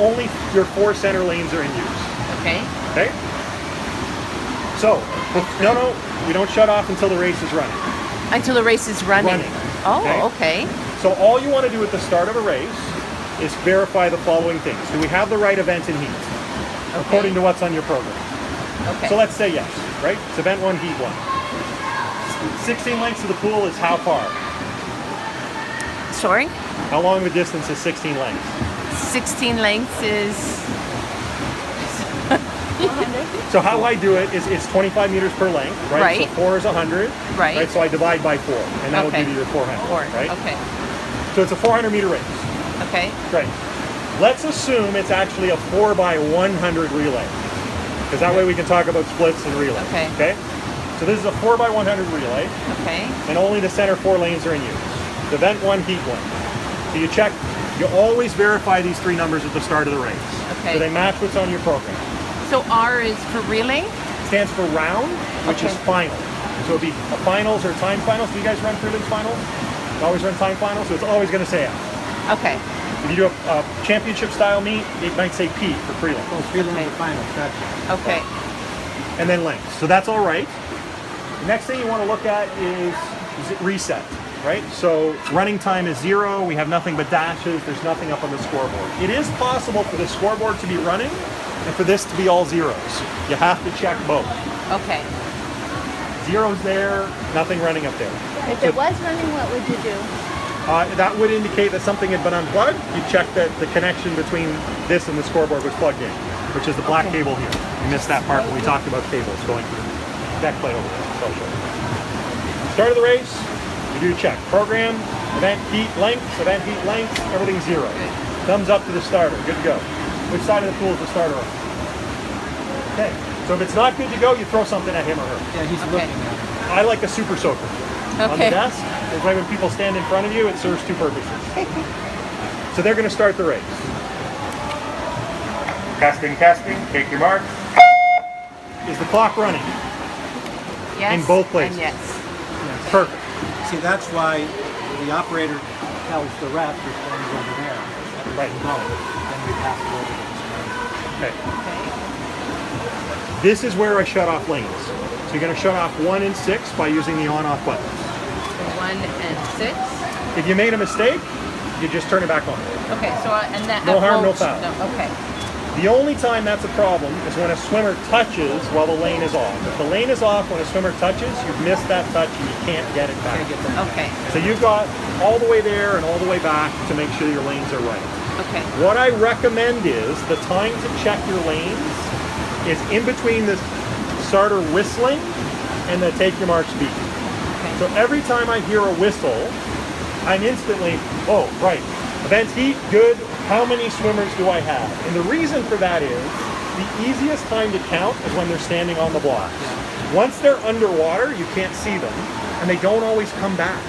only your 4 center lanes are in use. Okay. Okay? So, no, we don't shut off until the race is running. Until the race is running. Oh, okay. So all you want to do at the start of a race is verify the following things. Do we have the right event and heat? Okay. According to what's on your program. Okay. So let's say yes, right? It's event 1, heat 1. 16 lengths to the pool is how far? Sorry? How long of a distance is 16 lengths? 16 lengths is... So how I do it is it's 25 meters per length, right? Right. So 4 is 100, Right. So I divide by 4, and that will Okay. give you your 400, 4. right? Okay. So it's a 400 meter race. Okay. Great. Let's assume it's actually a 4 by 100 relay, because that way we can talk about splits and relays. Okay. So this is a 4 by 100 relay, Okay. and only the center 4 lanes are in use. Event 1, heat 1. So you check, you always verify these 3 numbers at the start of the race. Okay. So they match what's on your program. So R is for relay? Stands for round, which is final. So it'd be a finals or time finals. Do you guys run prelims finals? You always run time finals, so it's always going to say F. Okay. If you do a championship style meet, it might say P for prelim. Oh, prelims and finals, gotcha. Okay. And then length. So that's all right. The next thing you want to look at is it reset, right? So running time is 0. We have nothing but dashes. There's nothing up on the scoreboard. It is possible for the scoreboard to be running and for this to be all zeros. You have to check both. Okay. Zeros there, nothing running up there. If it was running, what would you do? That would indicate that something had been unplugged. You check that the connection between this and the scoreboard was plugged in, which is the black cable here. You missed that part when we talked about cables going through deck plate over there. So I'll show you. Start of the race, you do check. Program, event heat length, everything's 0. Good. Thumbs up to the starter, good to go. Which side of the pool is the starter on? Okay, so if it's not good to go, you throw something at him or her. Yeah, he's looking at it. I like a super soaker. On the Okay. desk, it's right when people stand in front of you, it serves 2 purposes. So they're going to start the race. Casting, take your mark. Is the clock running? Yes. In both places. And yes. Yes. Perfect. See, that's why the operator tells the ref your phone's over there. Right. Go. Then we pass it over to the Okay. Okay. This is where I shut off lanes. So you're going to shut off 1 and 6 by using the on-off buttons. 1 and 6. If you made a mistake, you just turn it back on. Okay, so and that No harm, no won't- foul. okay. The only time that's a problem is when a swimmer touches while the lane is off. If the lane is off when a swimmer touches, you've missed that touch and you can't get it back. Can't get that. Okay. So you've got all the way there and all the way back to make sure your lanes are right. Okay. What I recommend is the time to check your lanes is in between the starter whistling and the take your mark speed. Okay. So every time I hear a whistle, I'm instantly, oh, right, event heat, good. How many swimmers do I have? And the reason for that is the easiest time to count is when they're standing on the blocks. Once they're underwater, you can't see them, and they don't always come back.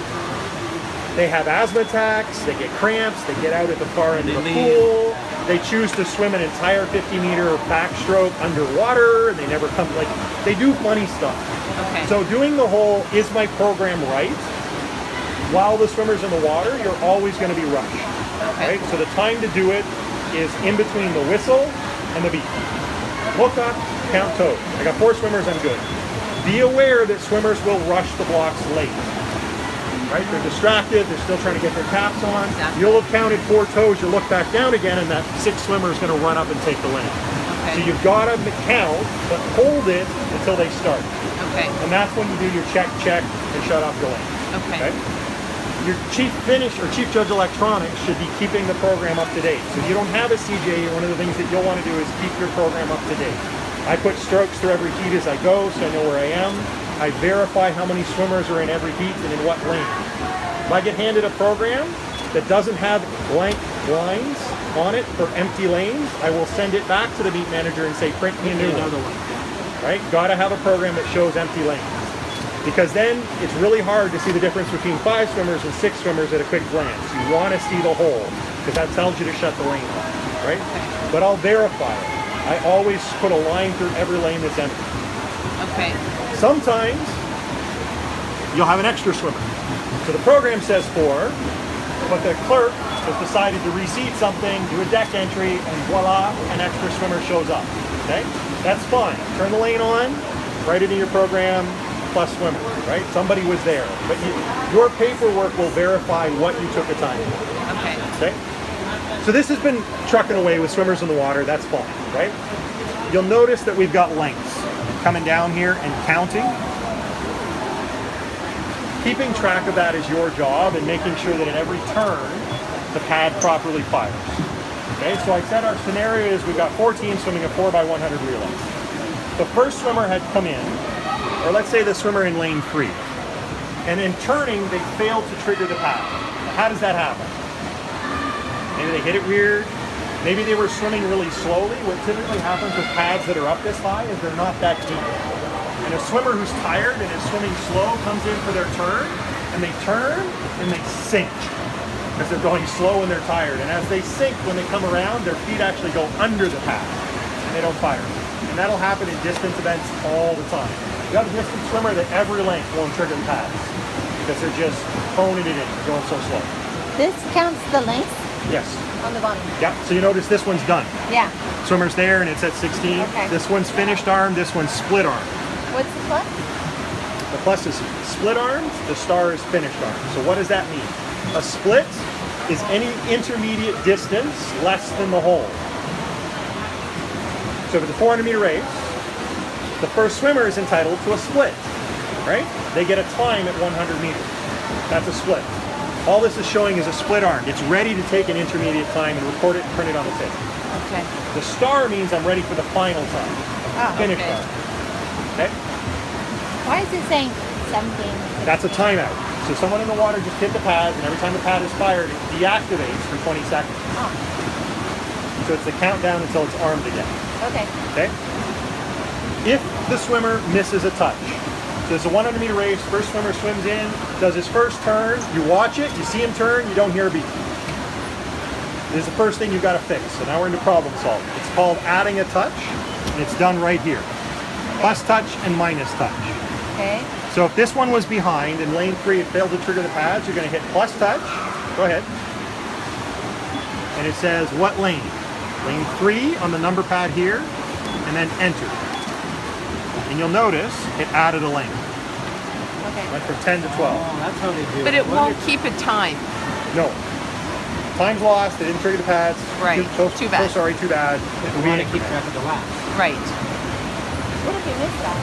They have asthma attacks, they get cramps, they get out at the far end of the pool, they choose to swim an entire 50-meter backstroke underwater, and they never come, like, they do funny stuff. Okay. So doing the whole, is my program right? While the swimmer's in the water, you're always going to be rushed. Okay. Right? So the time to do it is in between the whistle and the beat. Hook up, count toes. I got 4 swimmers, I'm good. Be aware that swimmers will rush the blocks late. Right? They're distracted, they're still trying to get their caps on. Exactly. You'll have counted 4 toes, you'll look back down again, and that 6th swimmer is going to run up and take the lane. Okay. So you've got to count, but hold it until they start. Okay. And that's when you do your check, and shut off your lane. Okay. Your chief finish or chief judge electronics should be keeping the program up to date. So if you don't have a CJ, one of the things that you'll want to do is keep your program up to date. I put strokes through every heat as I go, so I know where I am. I verify how many swimmers are in every heat and in what lane. If I get handed a program that doesn't have blank lines on it for empty lanes, I will send it back to the beat manager and say, print me a new one. Right? Got to have a program that shows empty lanes. Because then it's really hard to see the difference between 5 swimmers and 6 swimmers at a quick glance. You want to see the whole, because that tells you to shut the lane off, right? But I'll verify it. I always put a line through every lane that's empty. Okay. Sometimes you'll have an extra swimmer. So the program says 4, But the clerk has decided to reseat something, do a deck entry, and voila, an extra swimmer shows up. Okay? That's fine. Turn the lane on, write it in your program, plus swimmer, right? Somebody was there. But your paperwork will verify what you took the time for. Okay. Okay? So this has been trucking away with swimmers in the water. That's fine, right? You'll notice that we've got lengths coming down here and counting. Keeping track of that is your job and making sure that at every turn, the pad properly fires. Okay, so I said our scenario is we've got 4 teams swimming a 4x100 relay. The first swimmer had come in, or let's say the swimmer in lane 3. And in turning, they failed to trigger the pad. How does that happen? Maybe they hit it weird. Maybe they were swimming really slowly. What typically happens with pads that are up this high is they're not that deep. And a swimmer who's tired and is swimming slow comes in for their turn, and they turn and they sink because they're going slow and they're tired. And as they sink, when they come around, their feet actually go under the pad and they don't fire. And that'll happen in distance events all the time. You have a distance swimmer that every length won't trigger the pads because they're just phoning it in, they're going so slow. This counts the length Yes. on the bottom. Yeah, so you notice this one's done. Yeah. Swimmer's there and it's at 16. Okay. This one's finished arm, this one's split arm. What's the plus? The plus is split arms, the star is finished arms. So what does that mean? A split is any intermediate distance less than the hole. So if it's a 400 meter race, the first swimmer is entitled to a split, right? They get a time at 100 meters. That's a split. All this is showing is a split arm. It's ready to take an intermediate time and record it and print it on the tape. Okay. The star means I'm ready for the final time. Oh, Finished okay. arm. Okay? Why is it saying 17? That's a timeout. So someone in the water just hit the pad, and every time the pad is fired, it deactivates for 20 seconds. Oh, So it's the countdown until it's armed again. okay. Okay? If the swimmer misses a touch, so it's a 100 meter race, first swimmer swims in, does his first turn, you watch it, you see him turn, you don't hear a beep. This is the first thing you've got to fix. So now we're into problem solving. It's called adding a touch, and it's done right here. Plus touch and minus touch. Okay. So if this one was behind in lane 3, it failed to trigger the pads, you're going to hit plus touch. Go ahead. And it says what lane? Lane 3 on the number pad here, and then enter. And you'll notice it added a lane. Okay. Went from 10 to 12. Oh, that's how they do But it won't keep a time. No. Time's lost, they didn't trigger the pads. Right. Too bad. So sorry, too bad. We want to keep track of the laps. Right. What if you miss that?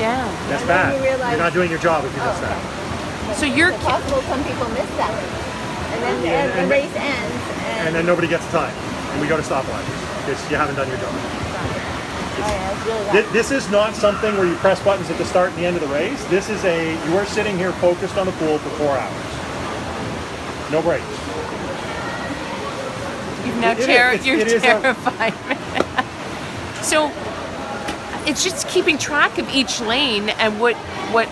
Yeah. That's And then bad. you realize- You're not doing your job if you miss Oh, okay. that. But So you're it's possible some people miss that. And then Yeah, the and- race ends And then nobody gets time. And we go to stopwatches because you haven't done your job. Oh, yeah, it's really bad. This is not something where you press buttons at the start and the end of the race. This is you are sitting here focused on the pool for 4 hours. No breaks. You've now It is a- terrified me. So it's just keeping track of each lane and what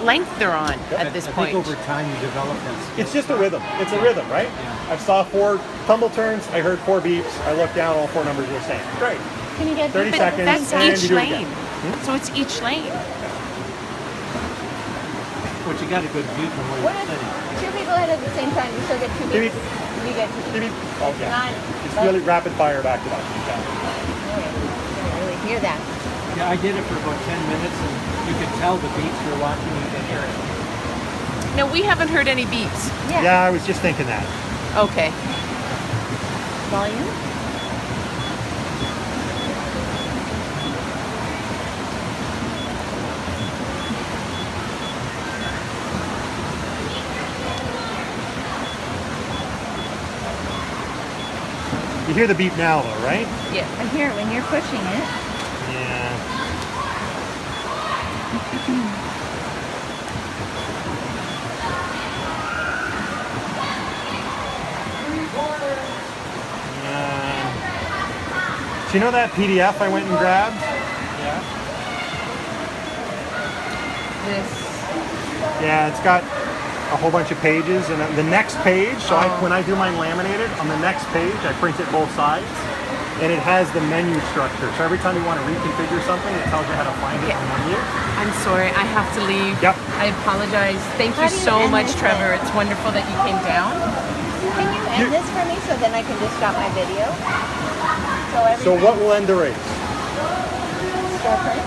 length they're on at this I point. think over time you develop that skill. It's just a rhythm. It's a rhythm, right? Yeah. I saw 4 tumble turns. I heard 4 beeps. I looked down. All 4 numbers were the same. Great. Can you get 30 people at the seconds, same and time? That's you each do it again. lane. So it's each lane. But you got a good view from where What you're if sitting. 2 people hit at the same time? You still get 2 Beep, beats. You get 2 Beep, beats. beep. Oh, yeah. Not, It's really rapid fire back to back. Yeah. I don't really hear that. Yeah, I did it for about 10 minutes, and you could tell the beats you're watching, you can hear it. No, we haven't heard any beeps. Yeah. Yeah, I was just thinking that. Okay. Volume? You hear the beep now, though, right? Yeah. I hear it when you're pushing it. Yeah. So you know that PDF I went and grabbed? Yeah. This. Yeah, it's got a whole bunch of pages, and the next page, so when I do mine laminated, on the next page, I print it both sides, and it has the menu structure. So every time you want to reconfigure something, it tells you how to find it Okay. on menu. I'm sorry, I have to leave. Yep. I apologize. Thank How you do you so end much, this Trevor. thing? It's wonderful that you came down. Can you end this for me so then I can just stop my video? So what will end the race? Start first?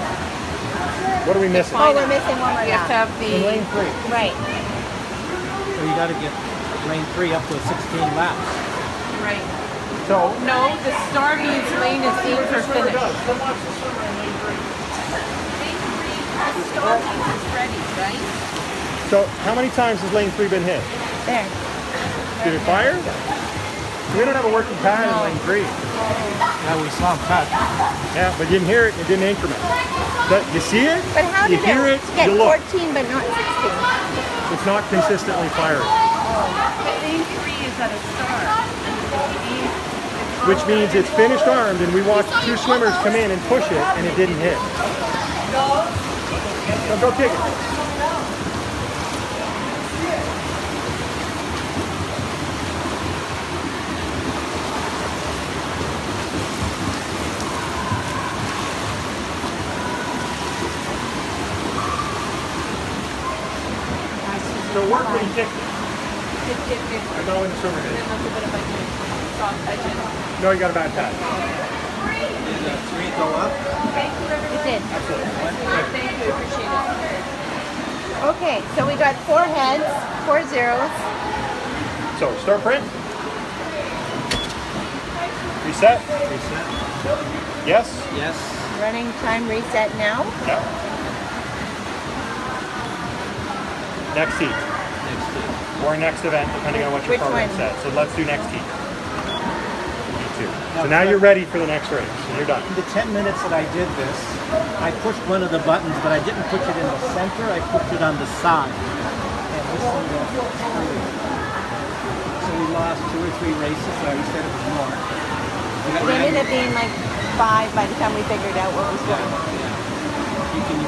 What are we missing? Oh, we're missing one more We have to lap. have In the. lane 3. Right. So you got to get lane 3 up to 16 laps. Right. So No, the start means lane is 8 for finish. Come watch the swimmer in lane 3. The start means it's ready, right? So how many times has lane 3 been hit? There. Did it fire? We don't have a working pad in lane 3. Yeah, we saw him cut. Yeah, but you didn't hear it. It didn't increment. You see it? But how you did hear it? get You look. 14 but not 16? It's not consistently firing, Lane 3 is at a start. which means it's finished armed, and we watched 2 swimmers come in and push it, and it didn't hit. So go kick it. So work when you kick it. I know when the swimmer did. No, you got a bad pad. Did the 3 go up? It did. Absolutely. Thank you, appreciate it. Okay, so we got 4 heads, 4 zeros. So start print. Reset. Reset. Yes. Yes. Running time reset now. Yeah. Next heat. Next team. Or next event, depending on what your Which program one? says. So let's do next heat. Heat 2. So now you're ready for the next race. And you're done. In the 10 minutes that I did this, I pushed one of the buttons, but I didn't push it in the center. I pushed it on the side. And this one got screwed. So we lost 2 or 3 races. So we said it was more. We got It ended up being like 5 by the time we figured out what was going on. Yeah. You can